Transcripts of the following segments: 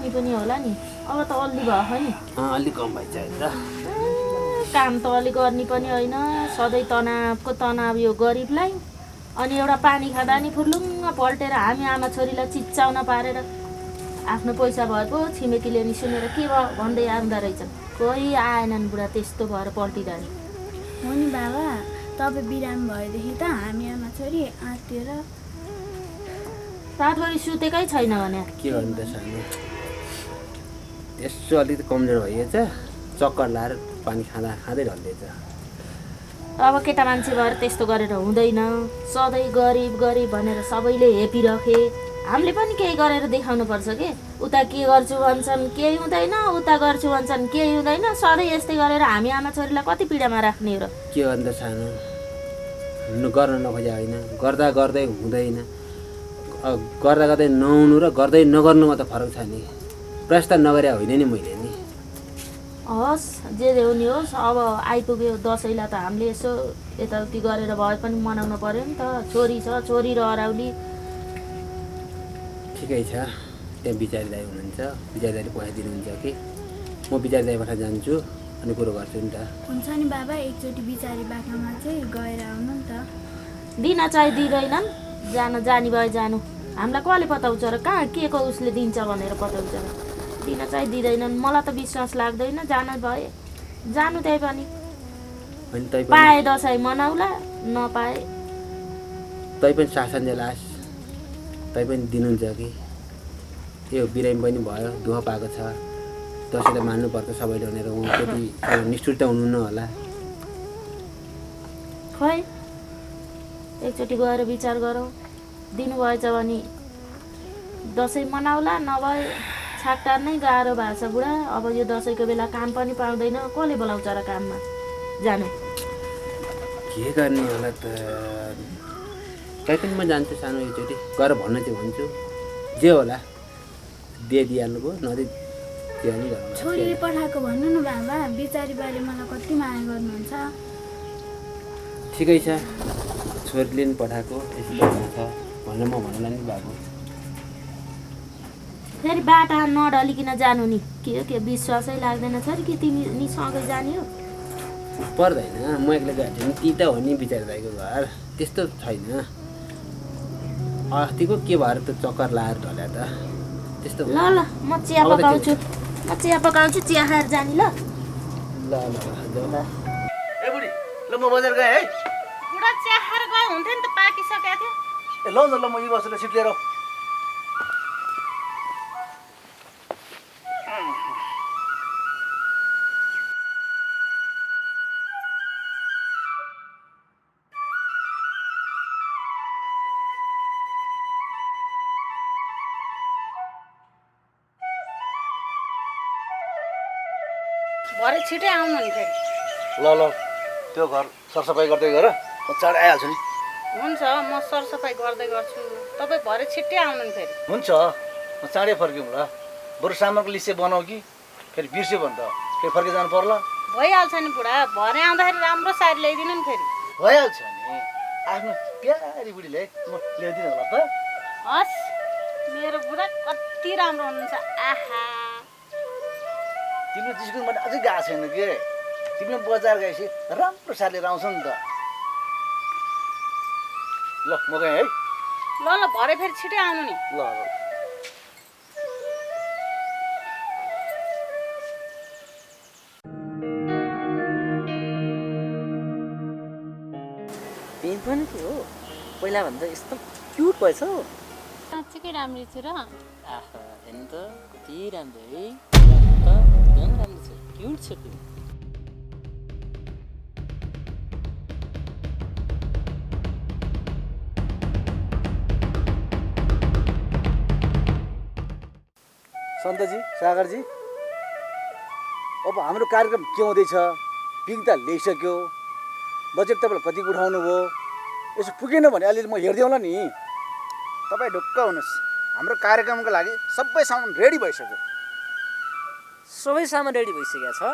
पानी पनि होला नि अब त अलि भयो नि अलि कम भइसक्यो त काम त अलि गर्ने पनि होइन सधैँ तनावको तनाव यो गरिबलाई अनि एउटा पानी खाँदा नि फुर्लुङ्ग पल्टेर हामी आमा छोरीलाई चिच्चाउन पारेर आफ्नो पैसा भए पो छिमेकीले नि सुनेर के भयो भन्दै आउँदा रहेछन् कोही आएनन् बुढा त्यस्तो भएर पल्टिरहने हो नि बाबा तपाईँ बिरामी भएदेखि त हामी आमा छोरी आँटेर रातभरि सुतेकै छैन भने के गर्नु त सानो यसो अलिकति कमजोर भइएछ चक्कर लाएर पानी खाँदा खाँदै ढल्दैछ अब केटा मान्छे भएर त्यस्तो गरेर हुँदैन सधैँ गरिब गरिब भनेर सबैले हेपिरखे हामीले पनि केही गरेर देखाउनु पर्छ के उता के गर्छु भन्छन् केही हुँदैन उता गर्छु भन्छन् केही हुँदैन सधैँ यस्तै गरेर हामी आमा छोरीलाई कति पीडामा राख्ने हो र के गर्नु त सानो गर्न नखोजे होइन गर्दा गर्दै हुँदैन गर्दा गर्दै नहुनु र गर्दै नगर्नुमा त फरक छ नि प्रयास त नगरे होइन नि मैले नि हस् जे हो नि होस् अब आइपुग्यो दसैँलाई त हामीले यसो यताउति गरेर भए पनि मनाउनु पर्यो नि त छोरी छ छोरी र अराउली ठिकै छ त्यहाँ बिचारी दाइ हुनुहुन्छ बिचारी दाइले पैसा दिनुहुन्छ कि म बिचारी दाइ पठा जान्छु अनि कुरो गर्छु नि त हुन्छ नि बाबा एकचोटि बिचारी बाख्रामा चाहिँ गएर आउनु नि त दिन चाहिँ दिँदैनन् जानी भए जानु हामीलाई कसले पताउँछ र कहाँ के को उसले दिन्छ भनेर पताउँछ र दिन चाहिँ दिँदैनन् मलाई त विश्वास लाग्दैन जान भए जानु त्यही पनि पाए दसैँ मनाउला नपाए तै पनि शासन लास तै पनि दिनुहुन्छ कि त्यो बिरामी पनि भयो दुःख पाएको छ दसैँलाई मान्नुपर्छ सबैले भनेर त्यति निष्ठुर त हुनुहुन्न होला खै एकचोटि गएर विचार गरौँ दिनुभएछ भने दसैँ मनाउला नभए छाकटार नै गाह्रो भएको छ बुढा अब यो दसैँको बेला काम पनि पाउँदैन कसले बोलाउँछ र काममा जानु के गर्ने होला त कहीँ पनि म जान्छु सानो एकचोटि गएर भन्न चाहिँ भन्छु जे होला दिइहाल्नुभयो नदिए त्यो नि गर्नु छोरीले पठाएको भन्नु न बाबा बिचारी बाले मलाई कति माया गर्नुहुन्छ ठिकै छ छोरीले नि पठाएको यस्तो छ भनेर म भन्ला नि बाबु फेरि बाटा नढलिकन जानु नि के विश्वासै लाग्दैन छ कि तिमी नि सँगै जाने हो पर्दैन म एक्लै गएको थिएँ नि ती त हो नि बिचारी दाइको घर त्यस्तो छैन अस्तिको के भएर त चक्कर लाएर ढल्या त त्यस्तो ल ल म चिया पकाउँछु चिया खाएर जाने ल ल ल ए बुढी ल म बजार गएँ है बुढा चिया खाएर गए हुन्थ्यो नि त पाकिसकेको थियो ए ल ल म यी बसेर सिट लिएर भरे छिटै आउनु नि फेरि ल ल त्यो घर सरसफाइ गर्दै गर म चाँडै आइहाल्छु नि हुन्छ म सरसफाइ गर्दै गर्छु तपाईँ भरे छिट्टै आउनु नि फेरि हुन्छ म चाँडै फर्क्यौँ ल बरु सामानको लिस्ट बनाऊ कि फेरि बिर्स्यो भने त फेरि फर्केर जानु पर्ला भइहाल्छ नि बुढा भरे आउँदाखेरि राम्रो साडी ल्याइदिनु नि फेरि भइहाल्छ नि आफ्नो प्यारी बुढीले म ल्याइदिनु होला त हस् मेरो बुढा कति राम्रो हुनुहुन्छ आहा तिम्रो जिस्कुन मैले अझै गएको छैन के तिमीले बजार गएपछि राम्रो साडी लिएर आउँछ नि त ल म गएँ है ल ल भरे फेरि छिटै आउनु नि ल ल तिमी पनि के हो पहिलाभन्दा यस्तो क्युट भएछ हौ साँच्चीकै राम्रो छु र आहा हेर्नु त कति राम्रो है त झन् राम्रो छ क्युट छ तिमी सन्तजी सागरजी अब हाम्रो कार्यक्रम के हुँदैछ पिङ त ल्याइसक्यो बजेट तपाईँले कति उठाउनु भयो यसो पुगेन भने अलिअलि म हेरिदिउँला नि तपाईँ ढुक्क हुनुहोस् हाम्रो कार्यक्रमको लागि सबै सामान रेडी भइसक्यो सबै सामान रेडी भइसकेको छ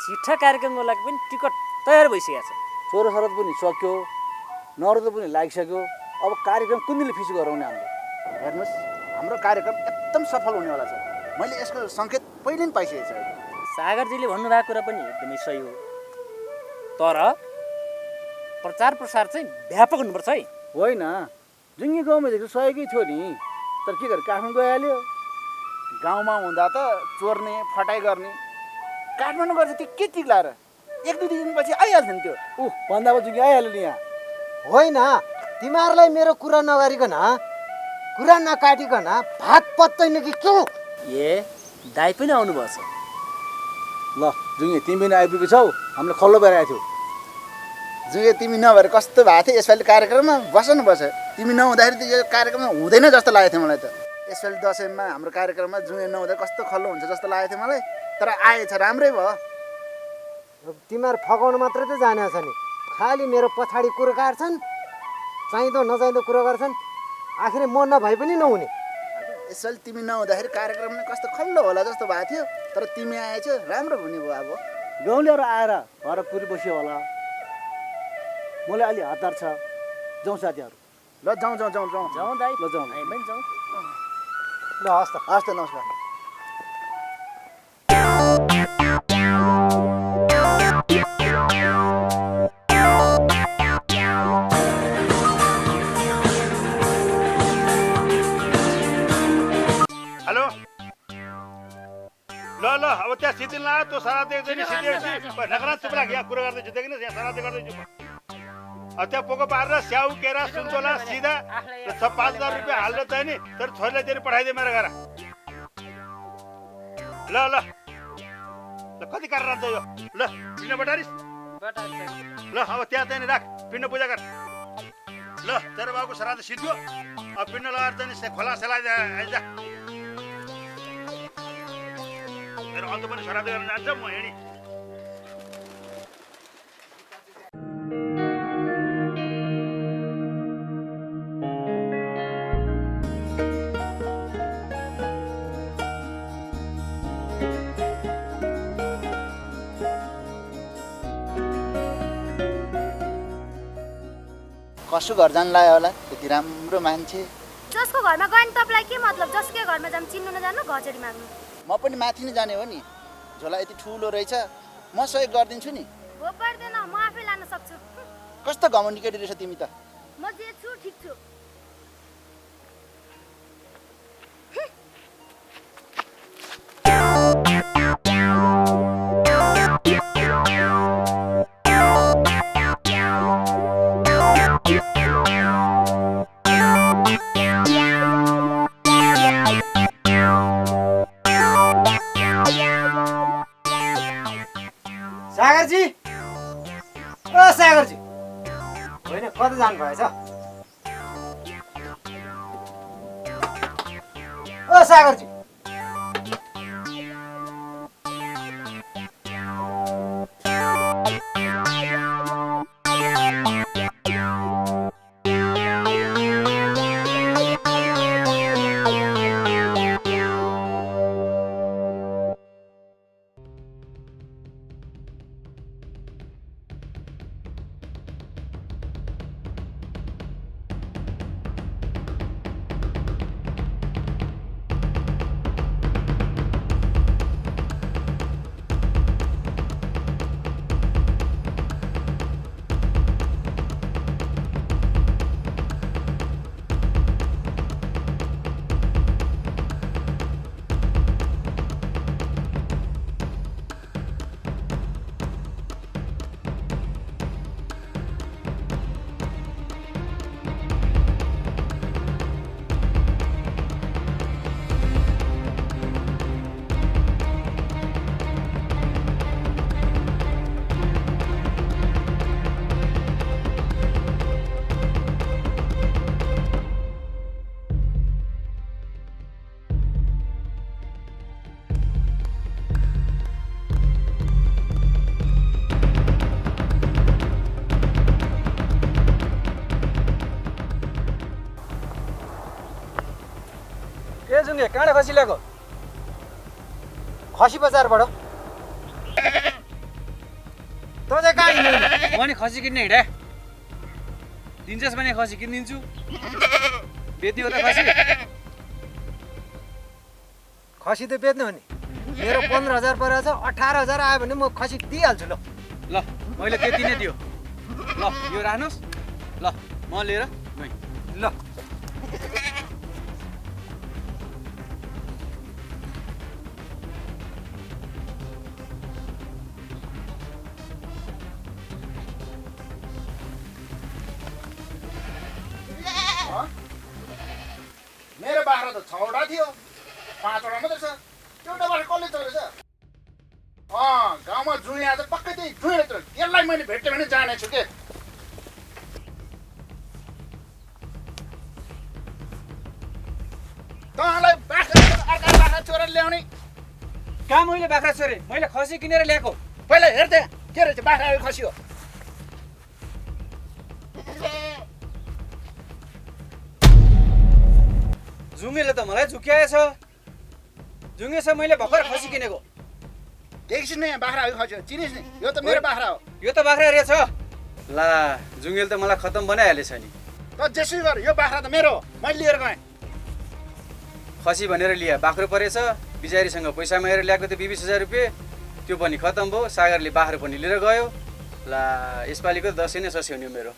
छिट्टा कार्यक्रमको लागि पनि टिकट तयार भइसकेको छ सोह्र शरद पनि सक्यो नरद पनि लागिसक्यो अब कार्यक्रम कुन दिनले फिक्स गराउने हामीले हेर्नुहोस् हाम्रो कार्यक्रम एकदम सफल हुनेवाला छ मैले यसको सङ्केत पहिले पनि पाइसकेको छु। सागरजीले भन्नुभएको कुरा पनि एकदमै सही हो, तर प्रचार प्रसार चाहिँ व्यापक हुनुपर्छ है। होइन जुङ्गे गाउँमा देख्नु सहयोगै थियो नि, तर के गर्नु काठमाडौँ गइहाल्यो। गाउँमा हुँदा त चोर्ने फटाइ गर्ने, काठमाडौँ गर्छ त्यो के टिक्ला र 1-2 दिनपछि आइहाल्छ नि त्यो। भन्दा अब जुङ्गे आइहाल्यो नि यहाँ। होइन तिमीहरूलाई मेरो कुरा नगरिकन कुरा नकाटिकन भात पत्दैन कि क्यों? ए दाइ पनि आउनुभएको छ। ल जुङ्गे तिमी पनि आइपुगेको छौ, हामीले खल्लो भएर आएको थियो। जुगे तिमी नभएर कस्तो भएको थियो यसपालि कार्यक्रममा। बस न बस, तिमी नहुँदाखेरि त यो कार्यक्रम हुँदैन जस्तो लागेको थियो मलाई त। यसपालि दसैँमा हाम्रो कार्यक्रममा जुगे नहुँदा कस्तो खल्लो हुन्छ जस्तो लागेको थियो मलाई, तर आएछ राम्रै भयो। तिमीहरू फकाउनु मात्रै त जाने छ नि, खालि मेरो पछाडि कुरो काट्छन्, चाहिँदो नचाहिँदो कुरो गर्छन्, आखिर म नभए पनि नहुने। यसपालि तिमी नहुँदाखेरि कार्यक्रम नै कस्तो खल्लो होला जस्तो भएको थियो, तर तिमी आएछ राम्रो हुने भयो। अब गाउँलेहरू आएर घर पुरी बस्यो होला, मलाई अलि हतार छ। जाउँ साथीहरू। ल जाउँ जाउँ जाउँ जाउँ जाउँ दाइ, ल जाउँ। हामी पनि जाउँ। ल हस् त। हस् त, नमस्कार। हेलो ल ल अब त्यहाँ सिद्धिन ला त्यो सारा देख्दैन सिद्धि नगरा चुप लाग यहाँ कुरा गर्दैछु देख्न यहाँ सारा गर्दैछु म। अब त्यहाँ पोको पारेर स्याउ केरा सुन्तोला सिधा 5,000 रुपियाँ हाल्न चाहिँ नि, तर छोरीलाई चाहिँ पठाइदिए मेरो घर। ल ल ल कति कार राख्छ यो? ल पिण्ड बटारिस ल अब त्यहाँ चाहिँ राख, पिण्ड पूजा गर। ल तेरो बाबुको श्राद्ध सिद्धियो, अब पिण्ड लगाएर चाहिँ खोला सेलाइ आइज। मेरो अन्त पनि श्राद्ध गर्न जान्छ म हेडी। कसो घर जानु लाग्यो होला, त्यति राम्रो मान्छे। जसको घरमा गयो नि तपाईँलाई के मतलब? जसकै घरमा जाम चिन्नु नजान्नु घचरी माग्नु। म पनि माथि नै जाने हो नि, झोला यति ठुलो रहेछ, म सहयोग गरिदिन्छु नि। हो पर्दैन, म आफै लान सक्छु। कस्तो घमण्डी केटी रहेछ तिमी त। म जे छु ठिक छु। सागरजी, ओ सागरजी, होइन कता जानुभएछ? ओ सागरजी, ए जुङ्गे काँडा खसी ल्याएको? खसी बजारबाट। तँ चाहिँ कहाँ हिँड्नु? म नि खसी किन्ने हिँडे, दिन्छस् भने खसी किनिदिन्छु, बेच्ने हो त खसी। ए जुङ्गे काँडा खसी ल्याएको? खसी बजारबाट। तँ चाहिँ कहाँ हिँड्नु? म नि खसी किन्ने हिँडे। दिन्छस् भने खसी किनिदिन्छु, बेच्ने हो त खसी। म नि खसी किन्ने हिँडे, दिन्छस् भने खसी किनिदिन्छु, बेच्ने हो त खसी। खसी त बेच्ने हो नि मेरो 15,000 परेको छ 18,000 आयो भने म खसी दिइहाल्छु ल ल मैले त्यति नै दियो ल यो राख्नुहोस् ल म लिएर गएँ ल मेरो बाख्रा त 6वटा थियो 5वटा मात्रै छ एउटा बाख्रा कसले चलेछ गाउँमा जुई आज पक्कै त्यही जुइले चल्छ यसलाई मैले भेट्यो भने जानेछु के तँलाई बाख्रा अर्का बाख्रा चोरेर ल्याउने कहाँ मैले बाख्रा छोरे मैले खसी किनेर ल्याएको पहिला हेर्थे के रहेछ बाख्रा खसी हो जुङ्गेले त मलाई झुक्याएछ जुङ्गे छ मैले भर्खर खसी किनेको देखिस् न यहाँ बाख्रा खसी हो चिनिस् नि यो त मेरो बाख्रा हो यो त बाख्रा रहेछ ला जुङ्गेले त मलाई खतम बनाइहालेछ नि त जेसुकै गर यो बाख्रा त मेरो हो मैले लिएर गएँ खसी भनेर लिया बाख्रो परेछ बिचारीसँग पैसा मागेर ल्याएको थियो 20,000 रुपियाँ त्यो पनि खतम भयो सागरले बाख्रो पनि लिएर गयो ला यसपालिको दसैँ नै सस्यो नि मेरो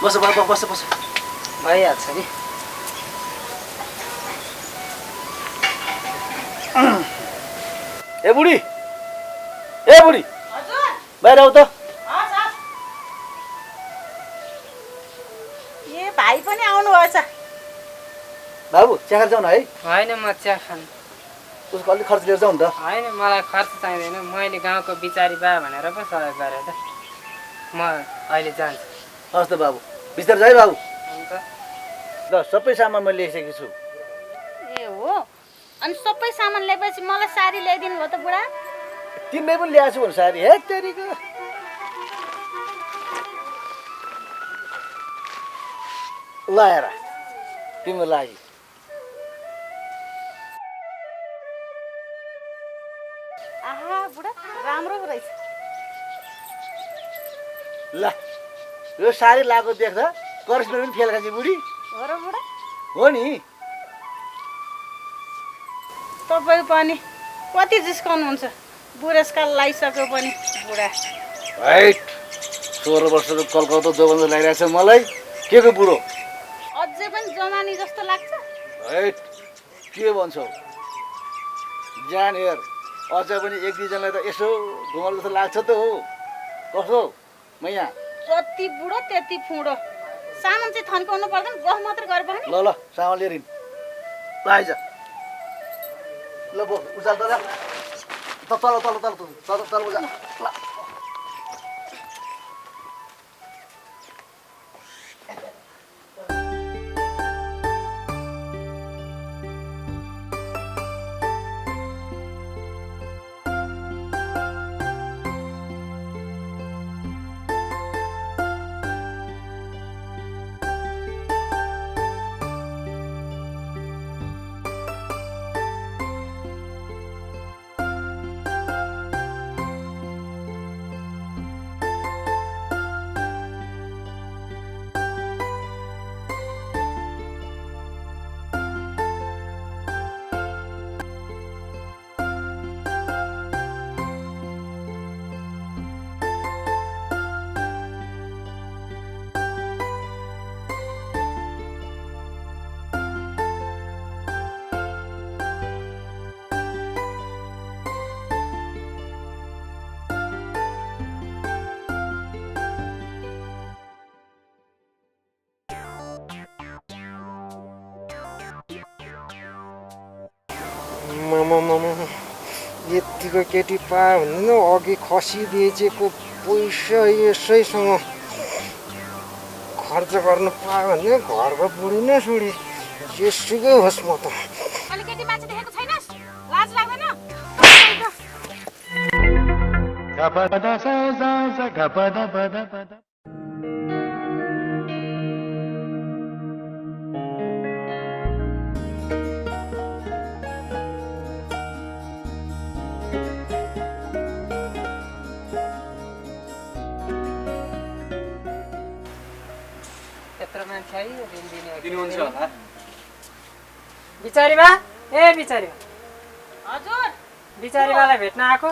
बस बाबा बस बस भइहाल्छ नि ए बुढी बाहिर आऊ त ए भाइ पनि आउनु भएछ बाबु चिया खान जाउँ न है होइन म चिया खानु उसको अलिक खर्च लिएर जाउँ नि त होइन मलाई खर्च चाहिँदैन मैले गाउँको बिचारी बा भनेर पो सहयोग गरेँ त म अहिले जान्छु हस् त बाबु बिस्तारै जा है बाबु हुन्छ ल सबै सामान मैले ल्याइसकेको छु ए हो अनि सबै सामान ल्याएपछि मलाई साडी ल्याइदिनु भयो त बुढा तिमीले पनि ल्याएको छु भने सारी हे तेरीको ल हेर तिम्रो लागि आहा बुढा राम्रो पो रहेछ ल यो साडी लगाएको देख्दा करिस्मा पनि फेल खान्छ बुढी हो र बुढा हो नि तपाईँ पनि कति जिस्काउनुहुन्छ बुढेसकाल लगाइसक्यो पनि बुढा हाइट 16 वर्षको कलकत्ता जोबन्द लागिरहेको छ मलाई के को बुढो अझै पनि जमानी जस्तो लाग्छ हाइट के भन्छौ जान हेर अझ पनि एक दुईजनालाई त यसो घुमल जस्तो लाग्छ त हो कसो मैया जति बुढो त्यति फुँडो सामान चाहिँ थन्काउनु पर्दैन गफ मात्र गरेर पनि ल सामान लिएर हिँड ल आइज ल बो उचाल त तल तल तल तल तल उचाल ल यतिको केटी पायो भने अघि खसी बेचेको पैसा यसैसँग खर्च गर्नु पायो भने घरको बुढी नै छोडी जेसुकै होस् म त अलिकति मान्छे देखेको छैनस् लाज लाग्दैन दिनुहुन्छ होला। बिचारी बा ए बिचारी बा हजुर बिचारीबालाई भेट्न आएको।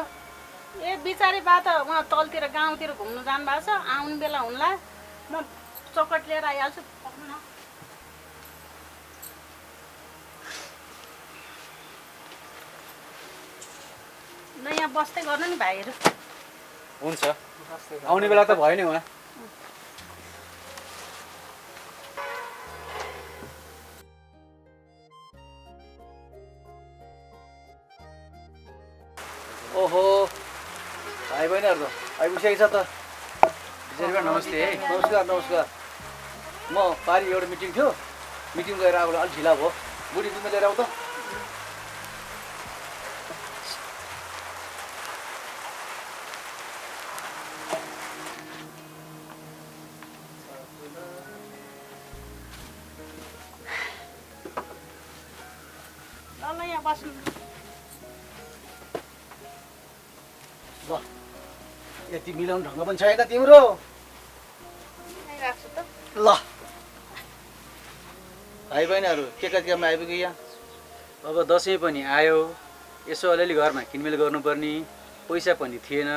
ए बिचारी बा त उहाँ तलतिर गाउँतिर घुम्नु जानुभएको छ, आउने बेला हुन्ला। म चकट लिएर आइहाल्छु। ल यहाँ बस्दै गर्नु नि भाइहरू। हुन्छ आउने बेला त भयो नि उहाँ। ओहो भाइ बहिनीहरू त आइपुगिसकेको छ त। बिचारी बा नमस्ते है। नमस्कार नमस्कार। म पारी एउटा मिटिङ थियो, मिटिङ गएर अब अलिक ढिला भयो। बुढी दुध लिएर आऊ त। ल यहाँ बस्नु। ल यति मिलाउने ढङ्ग पनि छैन तिम्रो। राख्छु त। ल भाइ बहिनीहरू के कतिमा आइपुग्यो यहाँ। अब दसैँ पनि आयो, यसो अलिअलि घरमा किनमेल गर्नुपर्ने, पैसा पनि थिएन।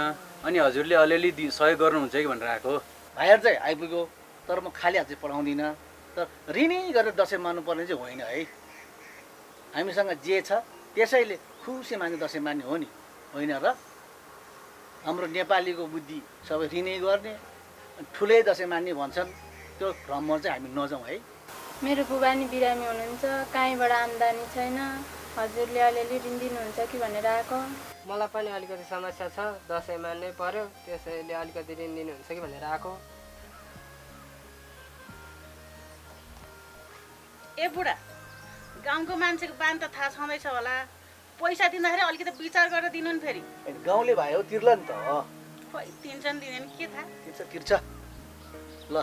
अनि हजुरले अलिअलि सहयोग गर्नुहुन्छ कि भनेर आएको। भाइहरू चाहिँ आइपुग्यो, तर म खाली हात चाहिँ पठाउँदिनँ। तर ऋणी गरेर दसैँ मान्नुपर्ने चाहिँ होइन है। हामीसँग जे छ त्यसैले खुसी मान्ने दसैँ मान्ने हो नि, होइन र? हाम्रो नेपालीको बुद्धि सबै ऋणी गर्ने, ठुलै दसैँ मान्ने भन्छन्। त्यो भ्रममा चाहिँ हामी नजाउँ है। मेरो बुबा नि बिरामी हुनुहुन्छ, कहीँबाट आम्दानी छैन। हजुरले अलिअलि ऋण दिनुहुन्छ कि भनेर आएको। मलाई पनि अलिकति समस्या छ, दसैँ मान्नै पर्यो, त्यसैले अलिकति ऋण दिनुहुन्छ कि भनेर आएको। ए बुढा, गाउँको मान्छेको बानी त थाहा छँदैछ होला। पैसा दिँदाखेरि अलिकति विचार गरेर दिनु नि फेरि। गाउँले भाइ हो, तिर्ला नि त। खोइ दिन्छन् दिँदैन के थाहा। तिर्छ। ल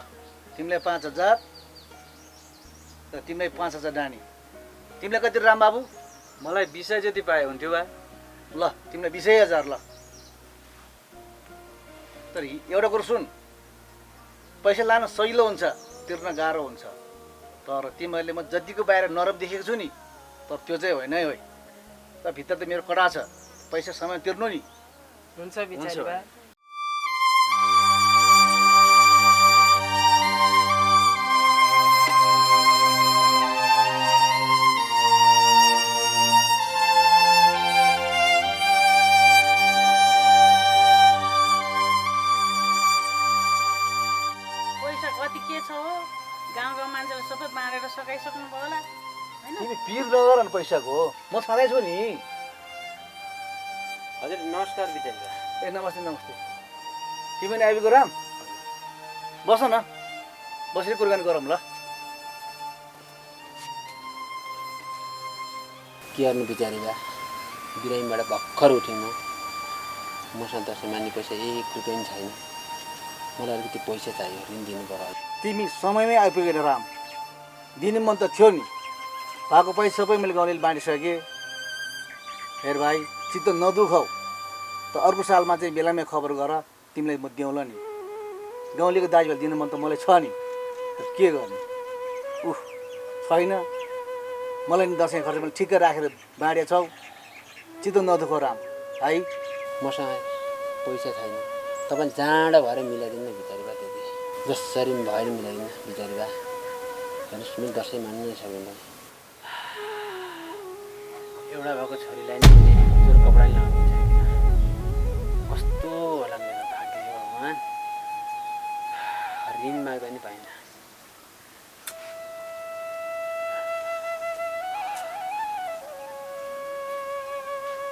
तिमीलाई 5,000 र तिमीलाई 5,000 डानी। तिमीलाई कति राम बाबु? मलाई 20 जति पाए हुन्थ्यो बा। ल तिमीलाई 20,000। ल तर एउटा कुरो सुन, पैसा लान सजिलो हुन्छ, तिर्न गाह्रो हुन्छ। तर तिमीहरूले म जतिको बाहिर नरम देखेको छु नि, तर त्यो चाहिँ होइन है। तर भित्र त मेरो कडा छ, पैसा समय तिर्नु नि। हुन्छ बिचारी बा। पैसा कति के छ हो, गाउँको मान्छेले सबै बाँडेर सकाइसक्नु भयो होला होइन। तिमी पिर नगर न पैसाको, म छँदैछु नि। हजुर नमस्कार बिचारी बा। ए नमस्ते नमस्ते। तिमी पनि आइपुग्यो राम? बस न, बसेर कुराकानी गरौँ ल। के गर्नु बिचारी बा, बिरामीबाट भर्खर उठेँ म। मसँग दसैँ मान्ने पैसा 1 रुपियाँ पनि छैन। मलाई अलिकति पैसा चाहियो, ऋण दिनु पर्यो। तिमी समयमै आइपुगेन राम, दिने मन त थियो नि। भएको पैसा सबै मैले गाउँले बाँडिसकेँ। हेर भाइ, चित्त नदुखाऊ। त अर्को सालमा चाहिँ बेलामै खबर गर, तिमीलाई म देउँला नि। गाउँलेको दाजुभाइ दिने मन त मलाई छ नि, तर के गर्ने। छैन। मलाई नि दसैँ खर्च पनि ठिक्कै राखेर बाँडेछौ। चित्त नदुखाऊ राम है। मसँग पैसा छैन, तपाईँ जाँडा भएर मिलाइदिनु न बिचारी बा। त्यति जसरी पनि भएर मिलाइदिनु बिचारी बा। हेर्नुहोस् मैले दसैँ मान्नु नै सकिँदैन। एउटा भएको छोरीलाई नि हजुर कपडा ल्याउनु छैन। कस्तो होला मेरो भाग्य भगवान्। ऋण माग्दा नि पाइनँ।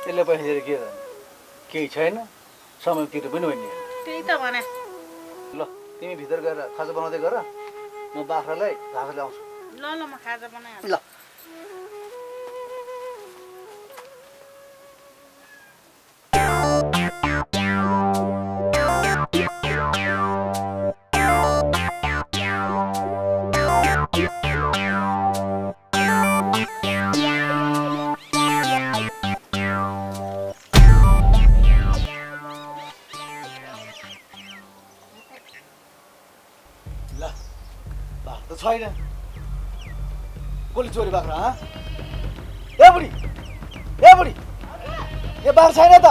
यसले पैसा दिएर के गर्ने? केही छैन, समयतिर पनि होइन। त्यही त भने। ल तिमी भित्र गएर खाजा बनाउँदै गर, म बाख्रालाई घाँस ल्याउँछु। ल ल म खाजा बनाइहाल्छु। ल छैन, कसले चोरी बाख्रा हँ ए बुढी यो बाख्रा छैन त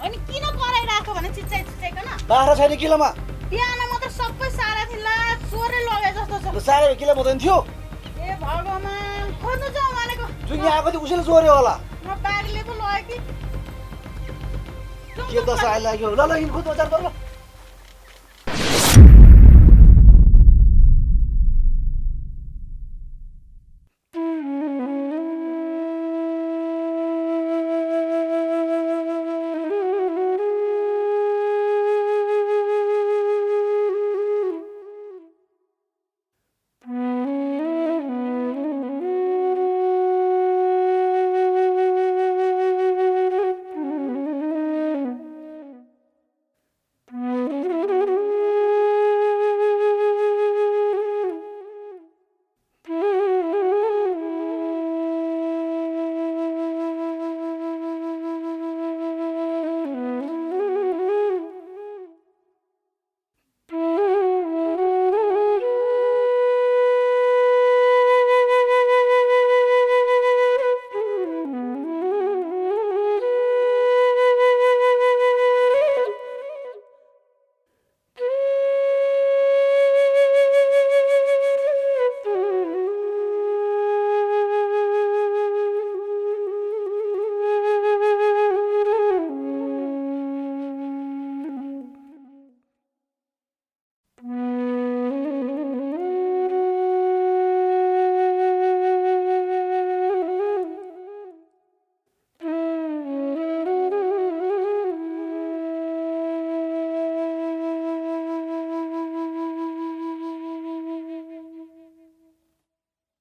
अनि किन कराइरहेको भने चिच्चाइकन बाख्रा छैन किलोमा बिहान मात्र सबै सारा थिला चोरे लगे जस्तो छ साह्रै किलो बोल्दैन थियो ए भगवान खोज्नु जाउँ भनेको जुन यहाँ आएको थियो उसैले चोर्यो होला म बारीले पो लग्यो कि के दशा आइलाग्यो ल हिँड खोज बजार ल